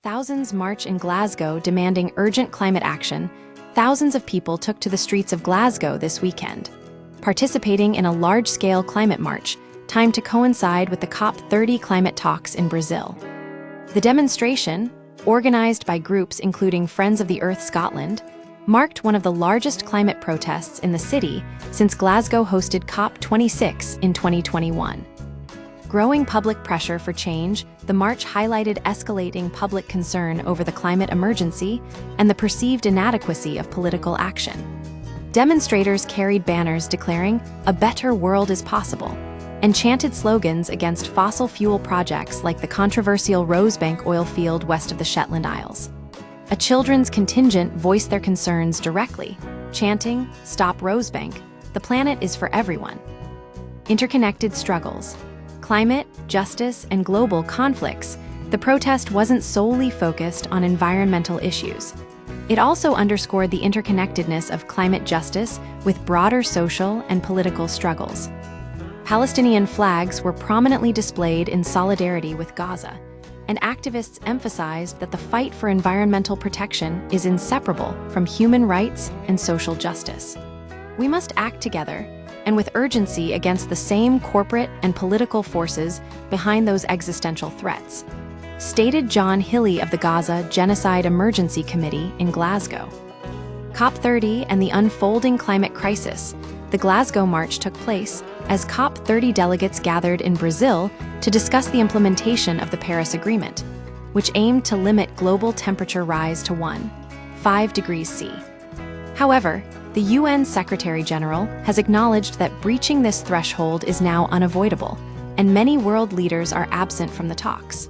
Thousands march in Glasgow demanding urgent climate action. Thousands of people took to the streets of Glasgow this weekend, participating in a large-scale climate march, timed to coincide with the COP30 climate talks in Brazil. The demonstration, organized by groups including Friends of the Earth Scotland, marked one of the largest climate protests in the city since Glasgow hosted COP26 in 2021. Growing public pressure for change, the march highlighted escalating public concern over the climate emergency and the perceived inadequacy of political action. Demonstrators carried banners declaring, "A better world is possible," and chanted slogans against fossil fuel projects like the controversial Rosebank oil field west of the Shetland Isles. A children's contingent voiced their concerns directly, chanting, "Stop Rosebank, the planet is for everyone." Interconnected struggles. Climate, justice, and global conflicts, the protest wasn't solely focused on environmental issues. It also underscored the interconnectedness of climate justice with broader social and political struggles. Palestinian flags were prominently displayed in solidarity with Gaza, and activists emphasized that the fight for environmental protection is inseparable from human rights and social justice. We must act together and with urgency against the same corporate and political forces behind those existential threats, stated John Hilly of the Gaza Genocide Emergency Committee in Glasgow. COP30 and the unfolding climate crisis. The Glasgow March took place as COP30 delegates gathered in Brazil to discuss the implementation of the Paris Agreement, which aimed to limit global temperature rise to 1.5 degrees C. However, the UN Secretary-General has acknowledged that breaching this threshold is now unavoidable, and many world leaders are absent from the talks.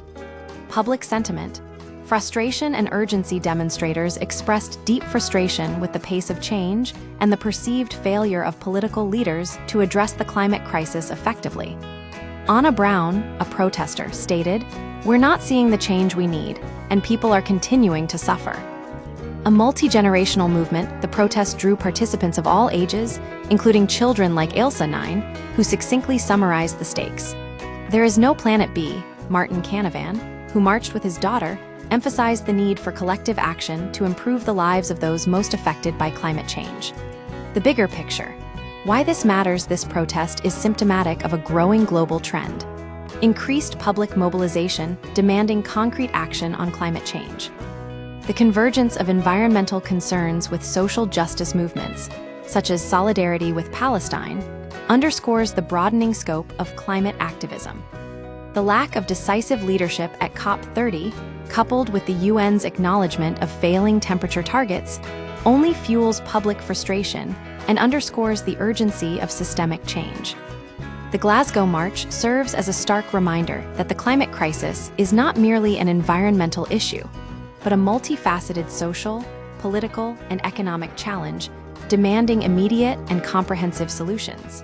Public sentiment. Frustration and urgency. Demonstrators expressed deep frustration with the pace of change and the perceived failure of political leaders to address the climate crisis effectively. Anna Brown, a protester, stated, "We're not seeing the change we need, and people are continuing to suffer." A multi-generational movement, the protest drew participants of all ages, including children like Ailsa 9, who succinctly summarized the stakes. "There is no planet B," Martin Canavan, who marched with his daughter, emphasized the need for collective action to improve the lives of those most affected by climate change. The bigger picture. Why this matters. This protest is symptomatic of a growing global trend. Increased public mobilization demanding concrete action on climate change. The convergence of environmental concerns with social justice movements, such as solidarity with Palestine, underscores the broadening scope of climate activism. The lack of decisive leadership at COP30, coupled with the UN's acknowledgement of failing temperature targets, only fuels public frustration and underscores the urgency of systemic change. The Glasgow March serves as a stark reminder that the climate crisis is not merely an environmental issue, but a multifaceted social, political, and economic challenge demanding immediate and comprehensive solutions.